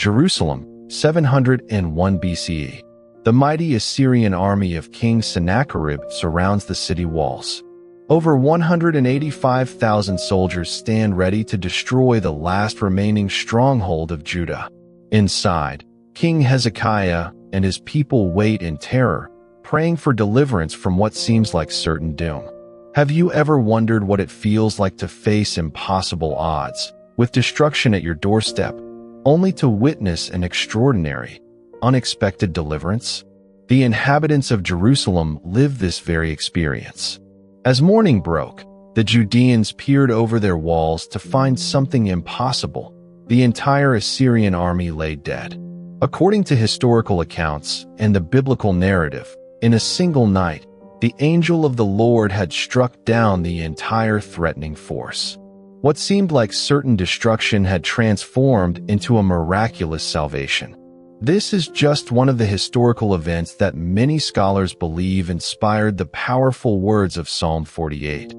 Jerusalem, 701 BCE. The mighty Assyrian army of King Sennacherib surrounds the city walls. Over 185,000 soldiers stand ready to destroy the last remaining stronghold of Judah. Inside, King Hezekiah and his people wait in terror, praying for deliverance from what seems like certain doom. Have you ever wondered what it feels like to face impossible odds, with destruction at your doorstep, only to witness an extraordinary, unexpected deliverance? The inhabitants of Jerusalem lived this very experience. As morning broke, the Judeans peered over their walls to find something impossible. The entire Assyrian army lay dead. According to historical accounts and the biblical narrative, in a single night, the angel of the Lord had struck down the entire threatening force. What seemed like certain destruction had transformed into a miraculous salvation. This is just one of the historical events that many scholars believe inspired the powerful words of Psalm 48,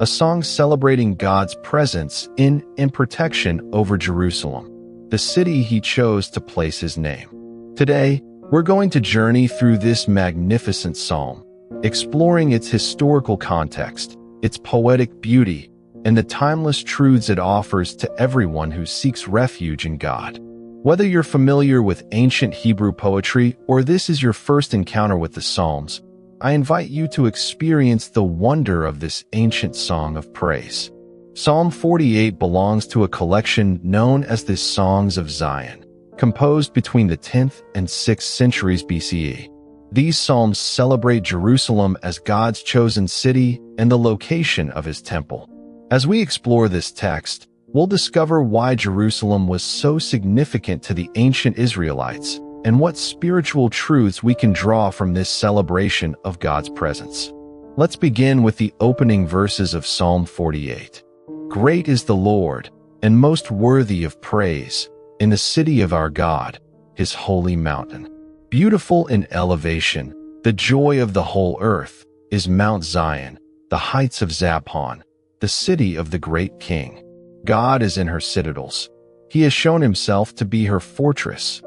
a song celebrating God's presence in and protection over Jerusalem, the city he chose to place his name. Today, we're going to journey through this magnificent psalm, exploring its historical context, its poetic beauty, and the timeless truths it offers to everyone who seeks refuge in God. Whether you're familiar with ancient Hebrew poetry or this is your first encounter with the Psalms, I invite you to experience the wonder of this ancient song of praise. Psalm 48 belongs to a collection known as the Songs of Zion, composed between the 10th and 6th centuries BCE. These psalms celebrate Jerusalem as God's chosen city and the location of his temple. As we explore this text, we'll discover why Jerusalem was so significant to the ancient Israelites and what spiritual truths we can draw from this celebration of God's presence. Let's begin with the opening verses of Psalm 48. Great is the Lord, and most worthy of praise, in the city of our God, his holy mountain. Beautiful in elevation, the joy of the whole earth, is Mount Zion, the heights of Zaphon, the city of the great King. God is in her citadels. He has shown himself to be her fortress.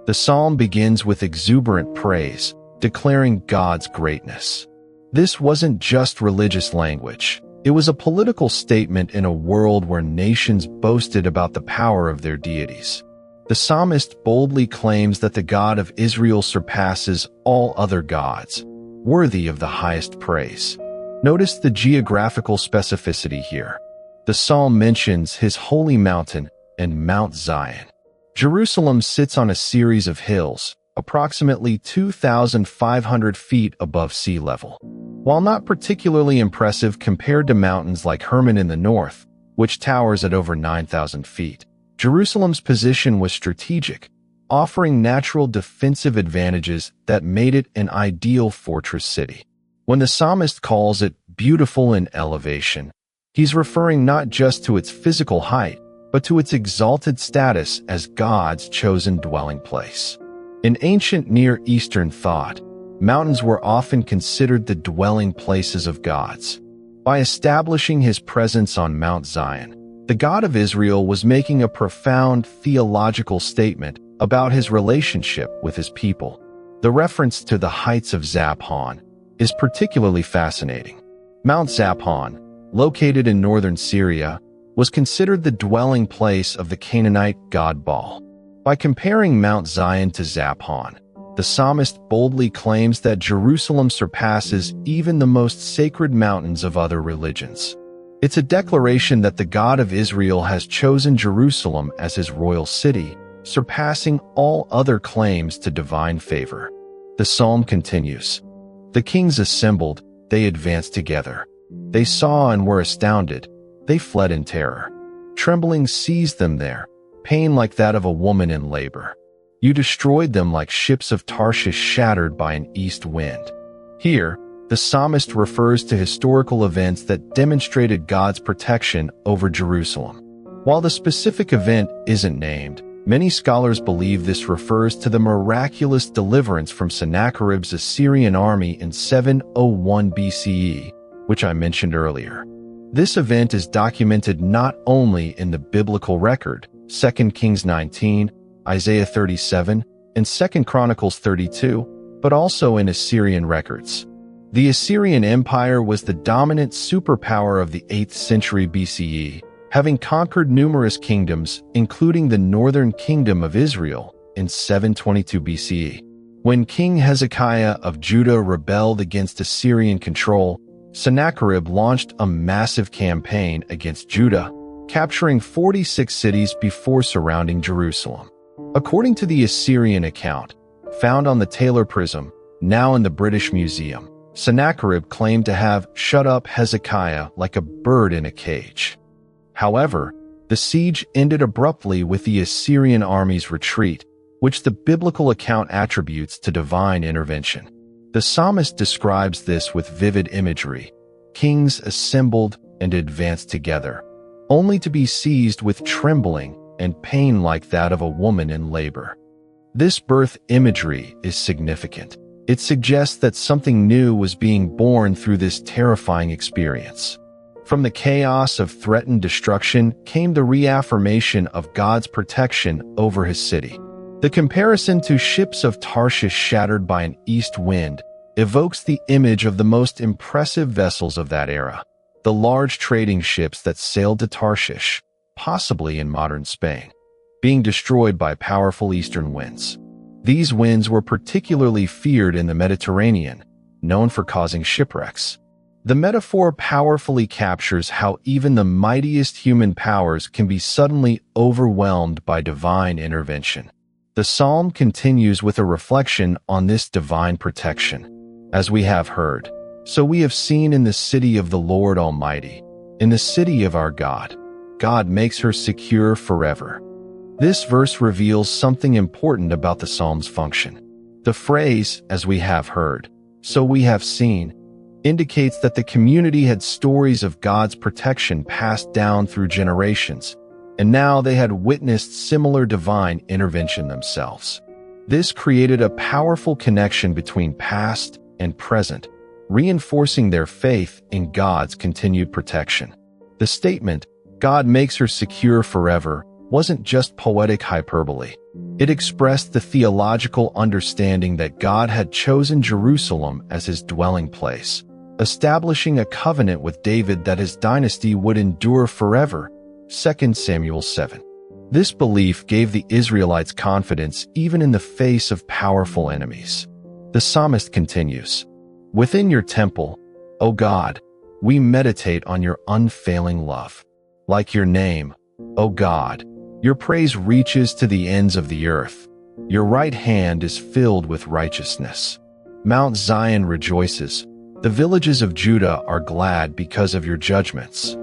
The psalm begins with exuberant praise, declaring God's greatness. This wasn't just religious language. It was a political statement in a world where nations boasted about the power of their deities. The psalmist boldly claims that the God of Israel surpasses all other gods, worthy of the highest praise. Notice the geographical specificity here. The psalm mentions his holy mountain and Mount Zion. Jerusalem sits on a series of hills, approximately 2,500 feet above sea level. While not particularly impressive compared to mountains like Hermon in the north, which towers at over 9,000 feet, Jerusalem's position was strategic, offering natural defensive advantages that made it an ideal fortress city. When the psalmist calls it beautiful in elevation, he's referring not just to its physical height, but to its exalted status as God's chosen dwelling place. In ancient Near Eastern thought, mountains were often considered the dwelling places of gods. By establishing his presence on Mount Zion, the God of Israel was making a profound theological statement about his relationship with his people. The reference to the heights of Zaphon is particularly fascinating. Mount Zaphon, located in northern Syria, was considered the dwelling place of the Canaanite god Baal. By comparing Mount Zion to Zaphon, the psalmist boldly claims that Jerusalem surpasses even the most sacred mountains of other religions. It's a declaration that the God of Israel has chosen Jerusalem as his royal city, surpassing all other claims to divine favor. The psalm continues. The kings assembled, they advanced together. They saw and were astounded. They fled in terror. Trembling seized them there, pain like that of a woman in labor. You destroyed them like ships of Tarshish shattered by an east wind. Here, the psalmist refers to historical events that demonstrated God's protection over Jerusalem. While the specific event isn't named, many scholars believe this refers to the miraculous deliverance from Sennacherib's Assyrian army in 701 BCE, which I mentioned earlier. This event is documented not only in the biblical record, 2 Kings 19, Isaiah 37, and 2 Chronicles 32, but also in Assyrian records. The Assyrian Empire was the dominant superpower of the 8th century BCE, having conquered numerous kingdoms, including the northern kingdom of Israel, in 722 BCE. When King Hezekiah of Judah rebelled against Assyrian control, Sennacherib launched a massive campaign against Judah, capturing 46 cities before surrounding Jerusalem. According to the Assyrian account, found on the Taylor Prism, now in the British Museum, Sennacherib claimed to have shut up Hezekiah like a bird in a cage. However, the siege ended abruptly with the Assyrian army's retreat, which the biblical account attributes to divine intervention. The psalmist describes this with vivid imagery. Kings assembled and advanced together, only to be seized with trembling and pain like that of a woman in labor. This birth imagery is significant. It suggests that something new was being born through this terrifying experience. From the chaos of threatened destruction came the reaffirmation of God's protection over his city. The comparison to ships of Tarshish shattered by an east wind evokes the image of the most impressive vessels of that era, the large trading ships that sailed to Tarshish, possibly in modern Spain, being destroyed by powerful eastern winds. These winds were particularly feared in the Mediterranean, known for causing shipwrecks. The metaphor powerfully captures how even the mightiest human powers can be suddenly overwhelmed by divine intervention. The psalm continues with a reflection on this divine protection. As we have heard, so we have seen in the city of the Lord Almighty, in the city of our God. God makes her secure forever. This verse reveals something important about the psalm's function. The phrase, as we have heard, so we have seen, indicates that the community had stories of God's protection passed down through generations, and now they had witnessed similar divine intervention themselves. This created a powerful connection between past and present, reinforcing their faith in God's continued protection. The statement, God makes her secure forever, wasn't just poetic hyperbole. It expressed the theological understanding that God had chosen Jerusalem as his dwelling place, establishing a covenant with David that his dynasty would endure forever. 2 Samuel 7. This belief gave the Israelites confidence even in the face of powerful enemies. The psalmist continues, "Within your temple, O God, we meditate on your unfailing love. Like your name, O God, your praise reaches to the ends of the earth. Your right hand is filled with righteousness. Mount Zion rejoices. The villages of Judah are glad because of your judgments."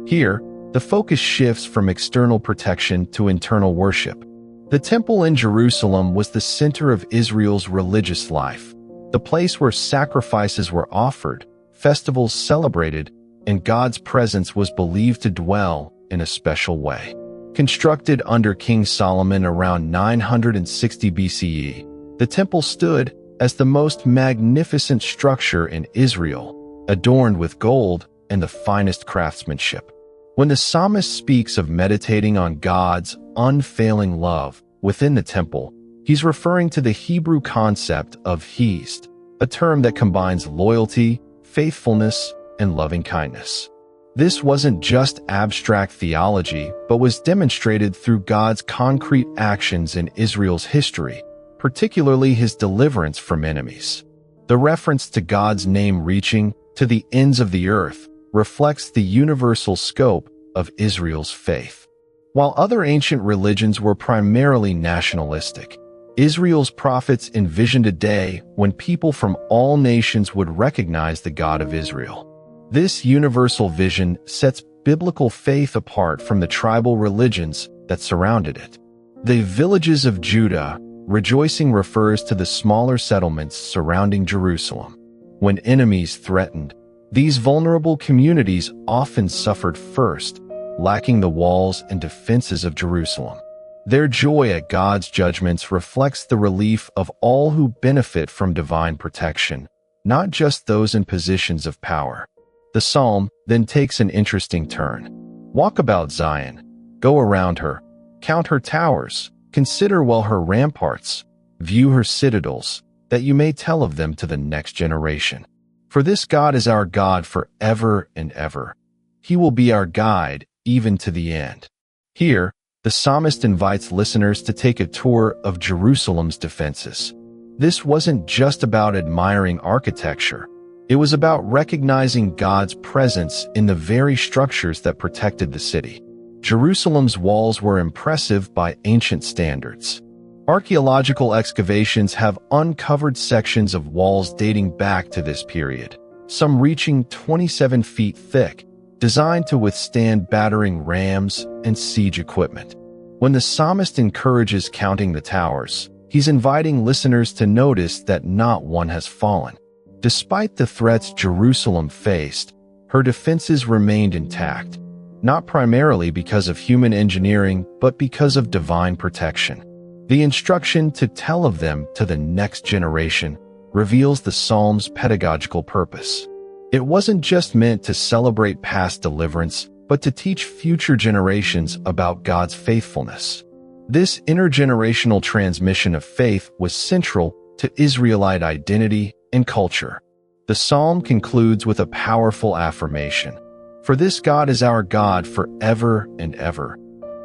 Here, the focus shifts from external protection to internal worship. The temple in Jerusalem was the center of Israel's religious life, the place where sacrifices were offered, festivals celebrated, and God's presence was believed to dwell in a special way. Constructed under King Solomon around 960 BCE, the temple stood as the most magnificent structure in Israel, adorned with gold and the finest craftsmanship. When the psalmist speaks of meditating on God's unfailing love within the temple, he's referring to the Hebrew concept of hesed, a term that combines loyalty, faithfulness, and loving kindness. This wasn't just abstract theology, but was demonstrated through God's concrete actions in Israel's history, particularly his deliverance from enemies. The reference to God's name reaching to the ends of the earth reflects the universal scope of Israel's faith. While other ancient religions were primarily nationalistic, Israel's prophets envisioned a day when people from all nations would recognize the God of Israel. This universal vision sets biblical faith apart from the tribal religions that surrounded it. The villages of Judah, rejoicing refers to the smaller settlements surrounding Jerusalem. When enemies threatened, these vulnerable communities often suffered first, lacking the walls and defenses of Jerusalem. Their joy at God's judgments reflects the relief of all who benefit from divine protection, not just those in positions of power. The psalm then takes an interesting turn. Walk about Zion, go around her, count her towers, Consider well her ramparts, view her citadels, that you may tell of them to the next generation. For this God is our God forever and ever. He will be our guide even to the end. Here, the psalmist invites listeners to take a tour of Jerusalem's defenses. This wasn't just about admiring architecture. It was about recognizing God's presence in the very structures that protected the city. Jerusalem's walls were impressive by ancient standards. Archaeological excavations have uncovered sections of walls dating back to this period, some reaching 27 feet thick, designed to withstand battering rams and siege equipment. When the psalmist encourages counting the towers, he's inviting listeners to notice that not one has fallen. Despite the threats Jerusalem faced, her defenses remained intact, not primarily because of human engineering, but because of divine protection. The instruction to tell of them to the next generation reveals the psalm's pedagogical purpose. It wasn't just meant to celebrate past deliverance, but to teach future generations about God's faithfulness. This intergenerational transmission of faith was central to Israelite identity and culture. The psalm concludes with a powerful affirmation. For this God is our God forever and ever.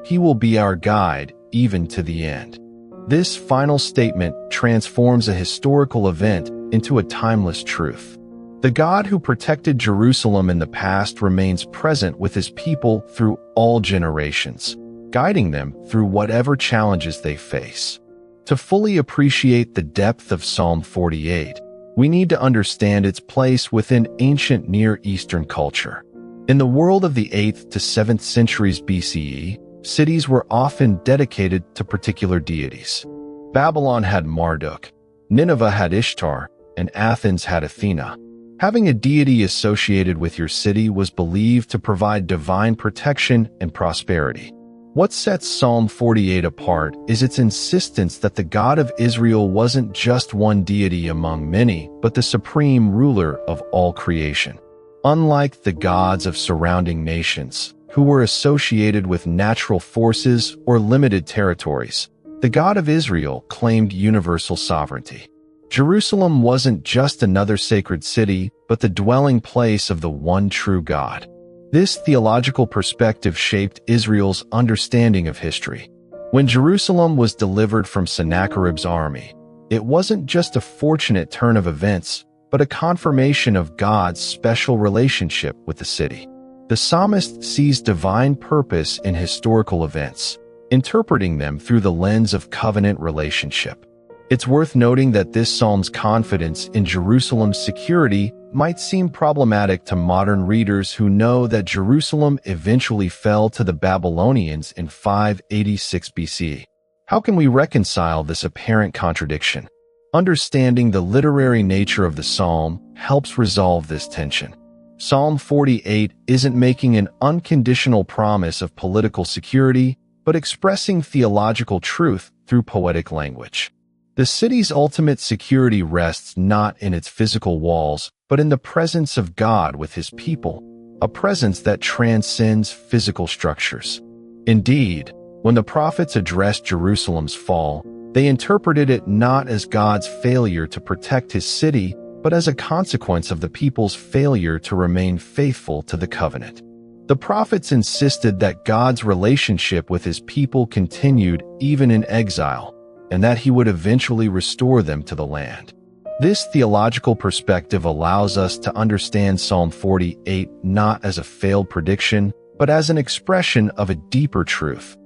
He will be our guide even to the end. This final statement transforms a historical event into a timeless truth. The God who protected Jerusalem in the past remains present with his people through all generations, guiding them through whatever challenges they face. To fully appreciate the depth of Psalm 48, we need to understand its place within ancient Near Eastern culture. In the world of the 8th to 7th centuries BCE, cities were often dedicated to particular deities. Babylon had Marduk, Nineveh had Ishtar, and Athens had Athena. Having a deity associated with your city was believed to provide divine protection and prosperity. What sets Psalm 48 apart is its insistence that the God of Israel wasn't just one deity among many, but the supreme ruler of all creation. Unlike the gods of surrounding nations, who were associated with natural forces or limited territories, the God of Israel claimed universal sovereignty. Jerusalem wasn't just another sacred city, but the dwelling place of the one true God. This theological perspective shaped Israel's understanding of history. When Jerusalem was delivered from Sennacherib's army, it wasn't just a fortunate turn of events, but a confirmation of God's special relationship with the city. The psalmist sees divine purpose in historical events, interpreting them through the lens of covenant relationship. It's worth noting that this psalm's confidence in Jerusalem's security might seem problematic to modern readers who know that Jerusalem eventually fell to the Babylonians in 586 BC. How can we reconcile this apparent contradiction? Understanding the literary nature of the psalm helps resolve this tension. Psalm 48 isn't making an unconditional promise of political security, but expressing theological truth through poetic language. The city's ultimate security rests not in its physical walls, but in the presence of God with his people, a presence that transcends physical structures. Indeed, when the prophets addressed Jerusalem's fall, they interpreted it not as God's failure to protect his city, but as a consequence of the people's failure to remain faithful to the covenant. The prophets insisted that God's relationship with his people continued even in exile, and that he would eventually restore them to the land. This theological perspective allows us to understand Psalm 48 not as a failed prediction, but as an expression of a deeper truth.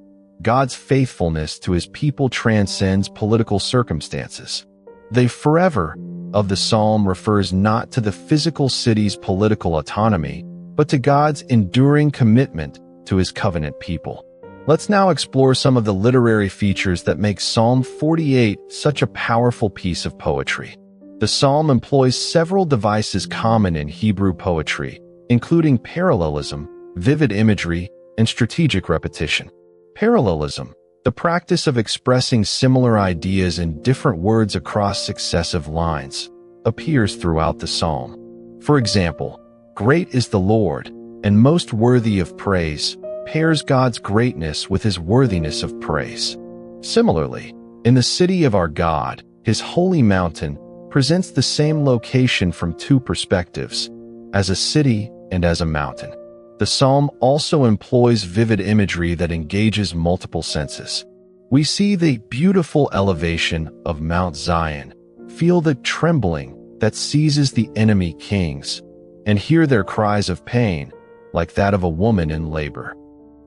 God's faithfulness to his people transcends political circumstances. The forever of the psalm refers not to the physical city's political autonomy, but to God's enduring commitment to his covenant people. Let's now explore some of the literary features that make Psalm 48 such a powerful piece of poetry. The psalm employs several devices common in Hebrew poetry, including parallelism, vivid imagery, and strategic repetition. Parallelism, the practice of expressing similar ideas in different words across successive lines, appears throughout the psalm. For example, "Great is the Lord, and most worthy of praise," pairs God's greatness with his worthiness of praise. Similarly, in the city of our God, his holy mountain presents the same location from two perspectives, as a city and as a mountain. The psalm also employs vivid imagery that engages multiple senses. We see the beautiful elevation of Mount Zion, feel the trembling that seizes the enemy kings, and hear their cries of pain, like that of a woman in labor.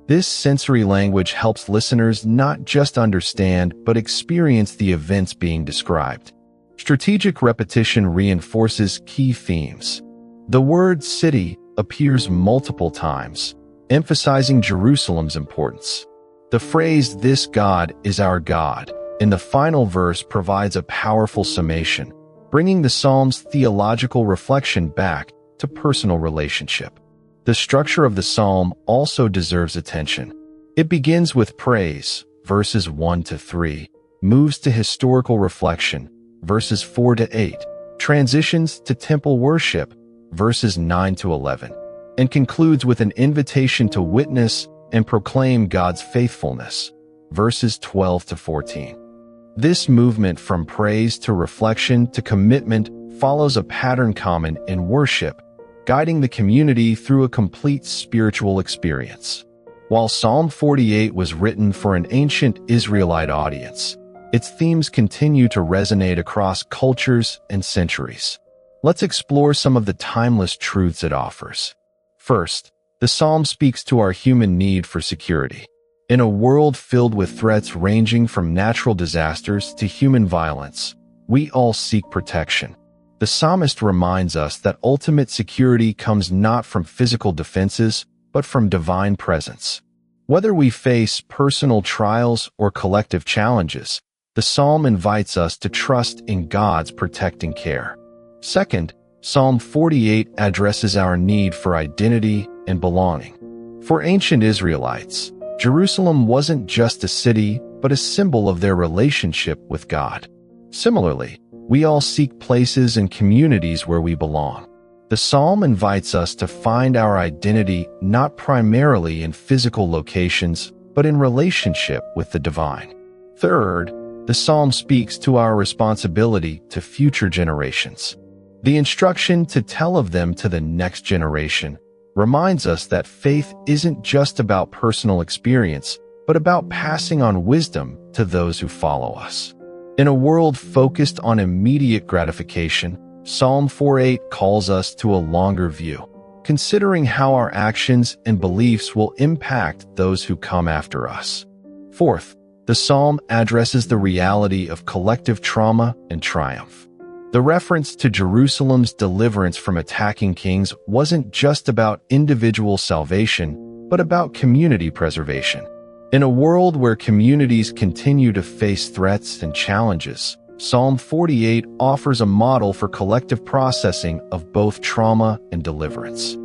This sensory language helps listeners not just understand but experience the events being described. Strategic repetition reinforces key themes. The word city appears multiple times, emphasizing Jerusalem's importance. The phrase, "This God is our God," in the final verse provides a powerful summation, bringing the psalm's theological reflection back to personal relationship. The structure of the psalm also deserves attention. It begins with praise, verses 1 to 3, moves to historical reflection, verses 4 to 8, transitions to temple worship, verses 9 to 11, and concludes with an invitation to witness and proclaim God's faithfulness, verses 12 to 14. This movement from praise to reflection to commitment follows a pattern common in worship, guiding the community through a complete spiritual experience. While Psalm 48 was written for an ancient Israelite audience, its themes continue to resonate across cultures and centuries. Let's explore some of the timeless truths it offers. First, the psalm speaks to our human need for security. In a world filled with threats ranging from natural disasters to human violence, we all seek protection. The psalmist reminds us that ultimate security comes not from physical defenses, but from divine presence. Whether we face personal trials or collective challenges, the psalm invites us to trust in God's protecting care. Second, Psalm 48 addresses our need for identity and belonging. For ancient Israelites, Jerusalem wasn't just a city, but a symbol of their relationship with God. Similarly, we all seek places and communities where we belong. The psalm invites us to find our identity not primarily in physical locations, but in relationship with the divine. Third, the psalm speaks to our responsibility to future generations. The instruction to tell of them to the next generation reminds us that faith isn't just about personal experience, but about passing on wisdom to those who follow us. In a world focused on immediate gratification, Psalm 48 calls us to a longer view, considering how our actions and beliefs will impact those who come after us. Fourth, the psalm addresses the reality of collective trauma and triumph. The reference to Jerusalem's deliverance from attacking kings wasn't just about individual salvation, but about community preservation. In a world where communities continue to face threats and challenges, Psalm 48 offers a model for collective processing of both trauma and deliverance.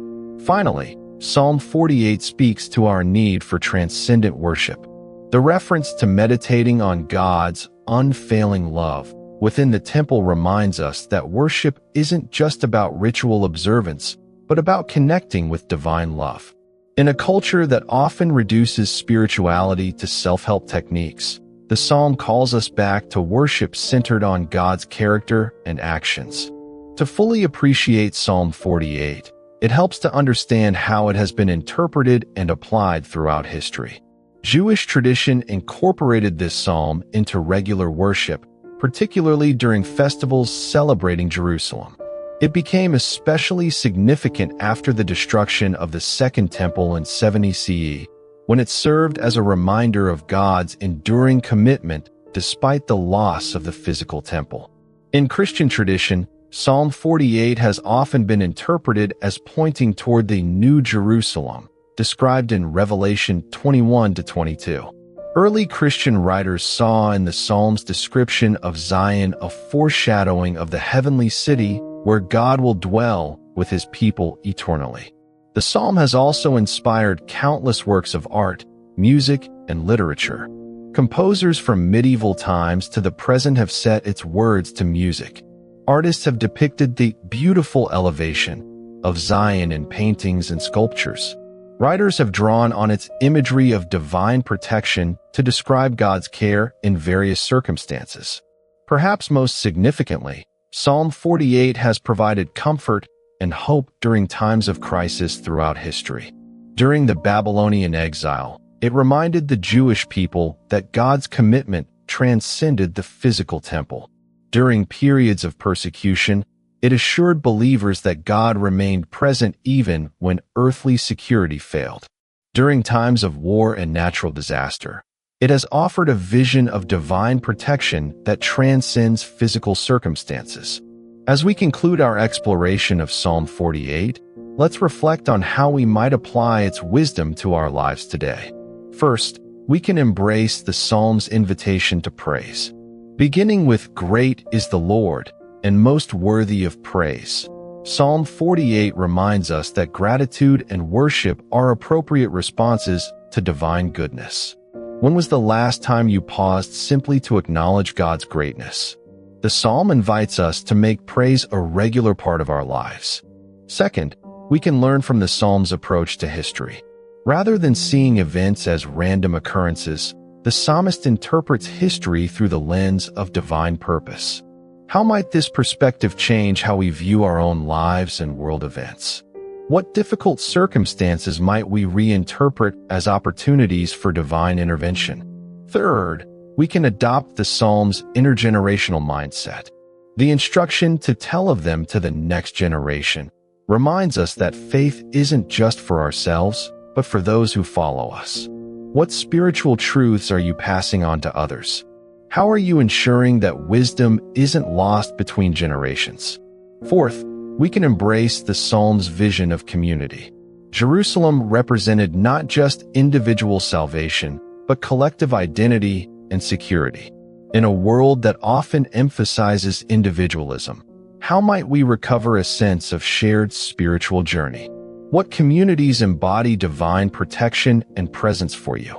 Finally, Psalm 48 speaks to our need for transcendent worship. The reference to meditating on God's unfailing love within the temple reminds us that worship isn't just about ritual observance, but about connecting with divine love. In a culture that often reduces spirituality to self-help techniques, the psalm calls us back to worship centered on God's character and actions. To fully appreciate Psalm 48, it helps to understand how it has been interpreted and applied throughout history. Jewish tradition incorporated this psalm into regular worship, particularly during festivals celebrating Jerusalem. It became especially significant after the destruction of the Second Temple in 70 CE, when it served as a reminder of God's enduring commitment despite the loss of the physical temple. In Christian tradition, Psalm 48 has often been interpreted as pointing toward the New Jerusalem, described in Revelation 21-22. Early Christian writers saw in the Psalm's description of Zion a foreshadowing of the heavenly city where God will dwell with his people eternally. The psalm has also inspired countless works of art, music, and literature. Composers from medieval times to the present have set its words to music. Artists have depicted the beautiful elevation of Zion in paintings and sculptures. Writers have drawn on its imagery of divine protection to describe God's care in various circumstances. Perhaps most significantly, Psalm 48 has provided comfort and hope during times of crisis throughout history. During the Babylonian exile, it reminded the Jewish people that God's commitment transcended the physical temple. During periods of persecution, it assured believers that God remained present even when earthly security failed. During times of war and natural disaster, it has offered a vision of divine protection that transcends physical circumstances. As we conclude our exploration of Psalm 48, let's reflect on how we might apply its wisdom to our lives today. First, we can embrace the Psalm's invitation to praise. Beginning with "Great is the Lord, and most worthy of praise," Psalm 48 reminds us that gratitude and worship are appropriate responses to divine goodness. When was the last time you paused simply to acknowledge God's greatness? The psalm invites us to make praise a regular part of our lives. Second, we can learn from the psalm's approach to history. Rather than seeing events as random occurrences, the psalmist interprets history through the lens of divine purpose. How might this perspective change how we view our own lives and world events? What difficult circumstances might we reinterpret as opportunities for divine intervention? Third, we can adopt the Psalm's intergenerational mindset. The instruction to tell of them to the next generation reminds us that faith isn't just for ourselves, but for those who follow us. What spiritual truths are you passing on to others? How are you ensuring that wisdom isn't lost between generations? Fourth, we can embrace the Psalm's vision of community. Jerusalem represented not just individual salvation, but collective identity and security. In a world that often emphasizes individualism, how might we recover a sense of shared spiritual journey? What communities embody divine protection and presence for you?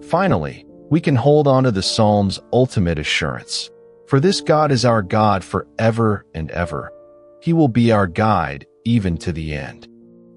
Finally, we can hold on to the Psalm's ultimate assurance. For this God is our God forever and ever. He will be our guide even to the end.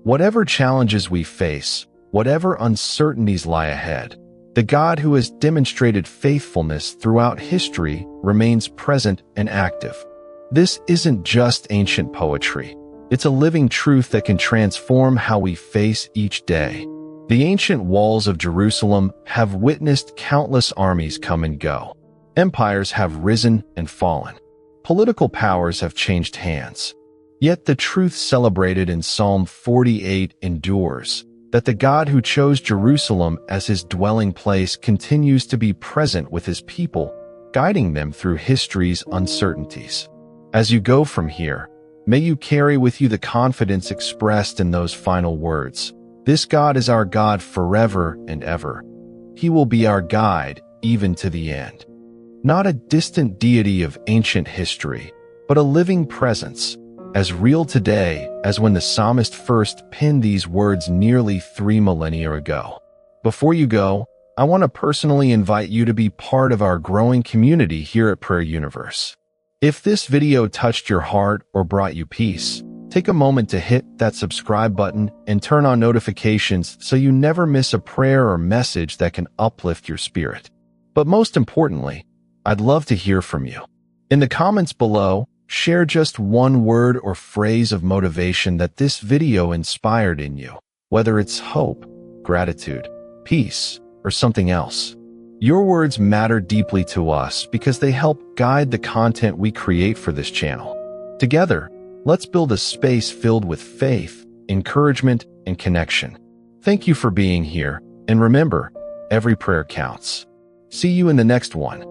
Whatever challenges we face, whatever uncertainties lie ahead, the God who has demonstrated faithfulness throughout history remains present and active. This isn't just ancient poetry. It's a living truth that can transform how we face each day. The ancient walls of Jerusalem have witnessed countless armies come and go. Empires have risen and fallen. Political powers have changed hands. Yet the truth celebrated in Psalm 48 endures, that the God who chose Jerusalem as his dwelling place continues to be present with his people, guiding them through history's uncertainties. As you go from here, may you carry with you the confidence expressed in those final words. This God is our God forever and ever. He will be our guide even to the end. Not a distant deity of ancient history, but a living presence, as real today as when the psalmist first penned these words nearly 3 millennia ago. Before you go, I want to personally invite you to be part of our growing community here at Prayer Universe. If this video touched your heart or brought you peace, take a moment to hit that subscribe button and turn on notifications so you never miss a prayer or message that can uplift your spirit. But most importantly, I'd love to hear from you. In the comments below, share just one word or phrase of motivation that this video inspired in you, whether it's hope, gratitude, peace, or something else. Your words matter deeply to us because they help guide the content we create for this channel. Together, let's build a space filled with faith, encouragement, and connection. Thank you for being here, and remember, every prayer counts. See you in the next one.